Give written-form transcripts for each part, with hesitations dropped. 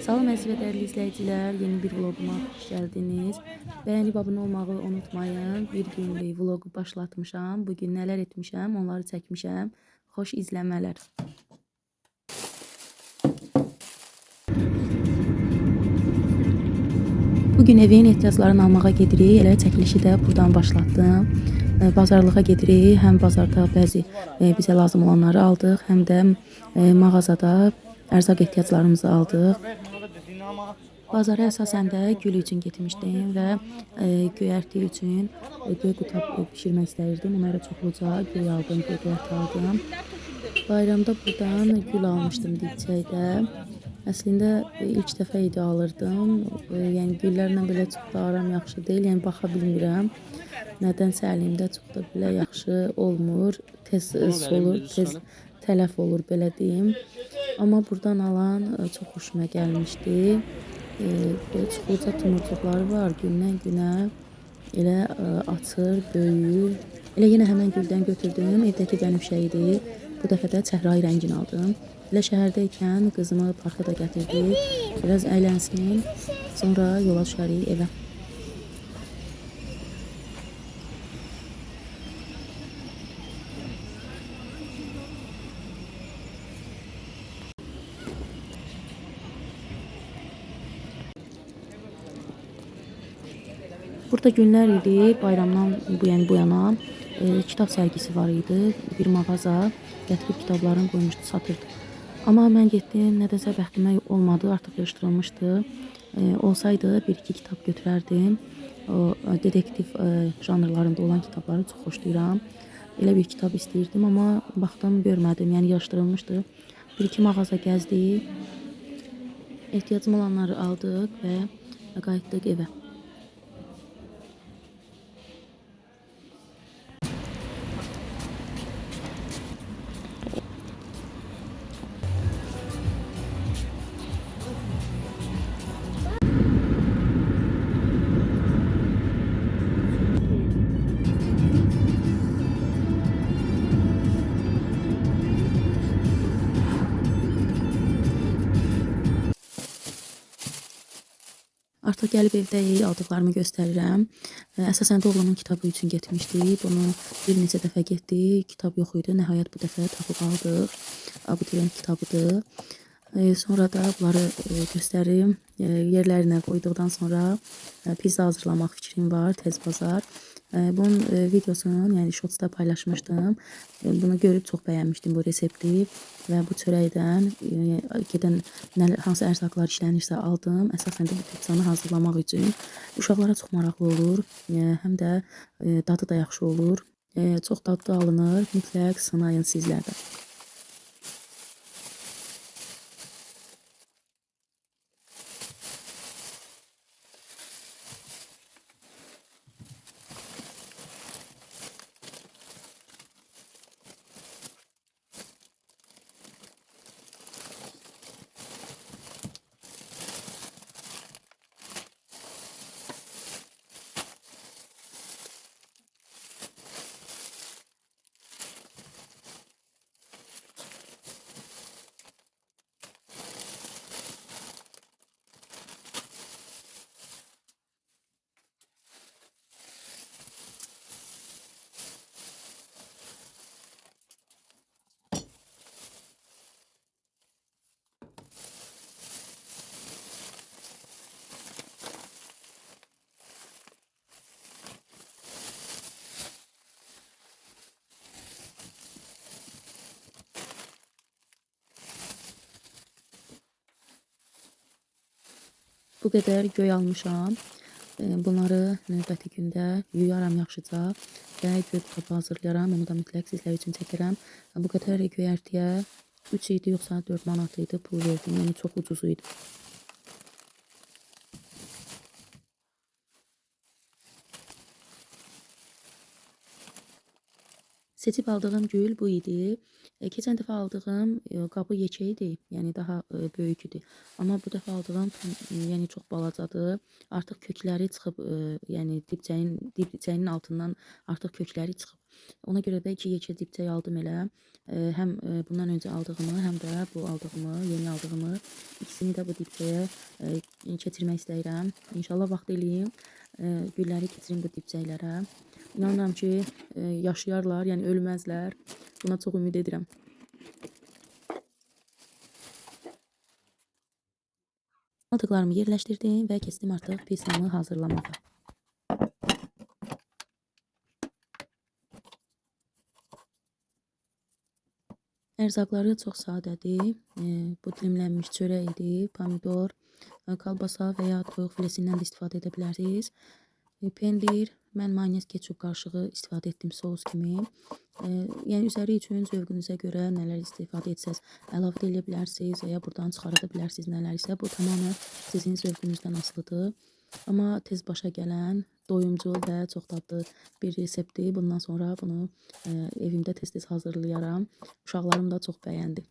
Salam əziz və dəyərli izləyicilər, yeni bir vloquma xoş gəldiniz. Bəyənib abunə olmağı unutmayın. Bir günlük vloqu başlatmışam. Bugün nələr etmişəm, onları çəkmişəm. Xoş izləmələr. Bugün evin ehtiyaclarını almağa gedirik. Elə çəkilişi də buradan başlatdım. Bazarlığa gedirik. Həm bazarda bəzi bizə lazım olanları aldıq, həm də mağazada ərzaq ehtiyaclarımızı aldıq. Bazara əsasən də gül üçün getmişdim və göyərti üçün göy qutab bişirmək istəyirdim. Ona görə çoxluca göy aldım, göyərti aldım. Bayramda buradan gül almışdım dibçəkdə. Əslində ilk dəfə idi alırdım. Yəni güllərlə belə çox da aram yaxşı deyil. Yəni baxa bilmirəm. Nədənsə əlimdə çox da belə yaxşı olmur. Tez solur, tez tələf olur belə deyim. Amma buradan alan çox xoşuma gəlmişdi. Belə çoxluca tumurcuqları var. Gündən günə elə açır, böyüyür. Elə yenə həmən güldən götürdüm. Evdəki bənövşə idi. Bu dəfə də çəhrayı rəngini aldım. Elə şəhərdəykən qızımı parka da gətirdik. Biraz əylənsin. Sonra yola düşərik evə. Burada günlər idi, bayramdan bu yana kitab sərgisi var idi. Bir mağaza gətirib kitablarını qoymuşdu, satırdı. Amma mən getdim, nədəsə bəxtimə olmadı, artıq yığışdırılmışdı. Olsaydı bir-iki kitab götürərdim. O detektiv janrlarında olan kitabları çox xoşlayıram. Elə bir kitab istəyirdim, amma baxdım, görmədim, yəni yığışdırılmışdı. Bir-iki mağaza gəzdik, ehtiyacım olanları aldıq və qayıtdıq evə. Artıq gəlib evdəyik, aldıqlarımı göstərirəm. Əsasən də oğlumun kitabı üçün getmişdik. Bunu bir neçə dəfə getdik, kitab yox idi. Nəhayət bu dəfə tapıb aldıq. Abituriyent kitabıdır. Sonra da bunları göstərim. Yerlərinə qoyduqdan sonra pizza hazırlamaq fikrim var, tez bazar. Bunun videosunu, yəni shortsda paylaşmışdım. Bunu görüb çox bəyənmişdim bu resepti və bu çörəkdən gedən hansı ərzaqlar işlənirsə aldım. Əsasən də bu pizzanı hazırlamaq üçün. Uşaqlara çox maraqlı olur, həm də dadı da yaxşı olur. Çox dadlı alınır, mütləq sınayın sizlər də. Bu qədər göy almışam. Bunları növbəti gündə yuyaram yaxşıca və göy qutabı hazırlayaram. Onu da mütləq sizlər üçün çəkirəm. Bu qədər göyərtiyə 3 idi, yoxsa 4 manat idi pul verdim. Yəni çox ucuz idi. Seçib aldığım gül bu idi. Keçən dəfə aldığım qabı yekə idi, yəni daha böyük idi. Amma bu dəfə aldığım yəni çox balacadır. Artıq kökləri çıxıb, yəni dibçəyinin altından artıq kökləri çıxıb. Ona görə də 2 yekə dibçək aldım elə. Həm bundan öncə aldığımı, həm də bu aldığımı, yeni aldığımı ikisini də bu dibçəyə keçirmək istəyirəm. İnşallah vaxt eləyim, gülləri keçirim bu dibçəklərə. İnanıram ki, yaşayarlar, yəni ölməzlər. Buna çox ümid edirəm. Aldıqlarımı yerləşdirdim və keçdim artıq pizzamı hazırlamağa. Ərzaqları çox sadədir. Bu dilimlənmiş çörək idi, pomidor, kalbasa və ya toyuq filesindən də istifadə edə bilərsiniz. Pendir, mən mayonez ketçup qarışığı istifadə etdim sos kimi. Yəni üzəri üçün zövqünüzə görə nələr istifadə etsəz əlavə edə bilərsiniz və ya buradan çıxarda bilərsiniz nələr isə. Bu tamamilə sizin zövqünüzdən asılıdır. Amma tez başa gələn, doyumcul və çox dadlı bir reseptdir. Bundan sonra bunu evimdə tez-tez hazırlayaram. Uşaqlarım da çox bəyəndi.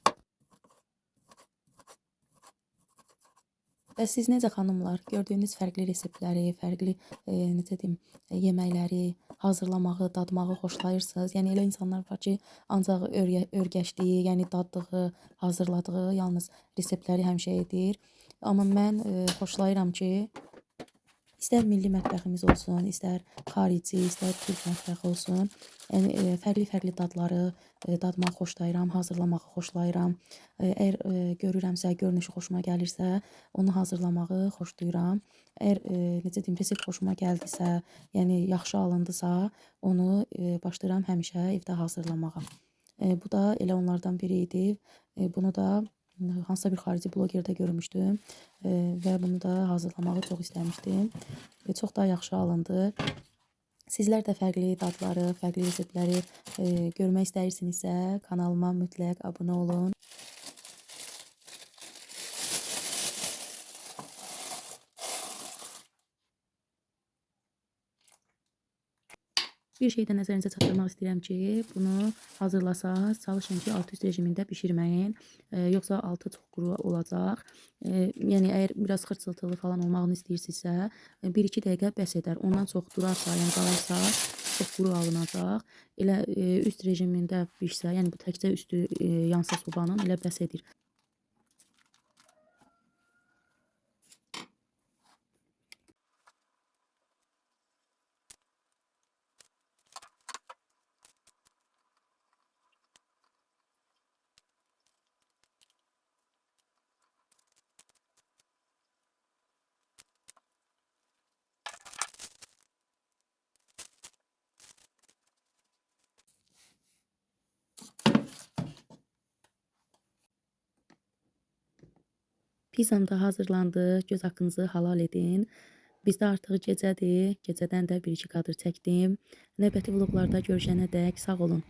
Bəs siz necə xanımlar, gördüyünüz fərqli reseptləri, fərqli necə deyim, yeməkləri hazırlamağı, dadmağı xoşlayırsınız? Yəni elə insanlar var ki, ancaq örgəşdiyi, yəni daddığı, hazırladığı yalnız reseptləri həmişə edir. Amma mən xoşlayıram ki, İstər milli mətbəximiz olsun, istər xarici, istər türk mətbəxi olsun. Yəni fərqli dadları dadmağı xoşlayıram, hazırlamağı xoşlayıram. Əgər görürəmsə, görünüşü xoşuma gəlirsə, onu hazırlamağı xoşlayıram. Əgər necə deyim, resept xoşuma gəldisə, yəni yaxşı alındısa, onu başlayıram həmişə evdə hazırlamağa. Bu da elə onlardan biri idi. Bunu da hansısa bir xarici blogerdə görmüşdüm və bunu da hazırlamağı çox istəmişdim. Çox da yaxşı alındı. Sizlər də fərqli dadları, fərqli reseptləri görmək istəyirsinizsə, kanalıma mütləq abunə olun. Bir şey də nəzərinizə çatdırmaq istəyirəm ki, bunu hazırlasaq, çalışın ki, alt üst rejimində bişirməyin. Yoxsa altı çox quru olacaq. Yəni əgər biraz xırçıltılı falan olmağını istəyirsinizsə, 1-2 dəqiqə bəs edər. Ondan çox durarsa, yəni qalarsa, çox quru alınacaq. Elə üst rejimində bişsə, yəni bu təkcə üstü yansa sobanın, elə bəs edir. Pizzam da hazırlandı. Göz haqqınızı halal edin. Bizdə artıq gecədir. Gecədən də 1-2 kadr çəkdim. Növbəti vloqlarda görüşənədək sağ olun.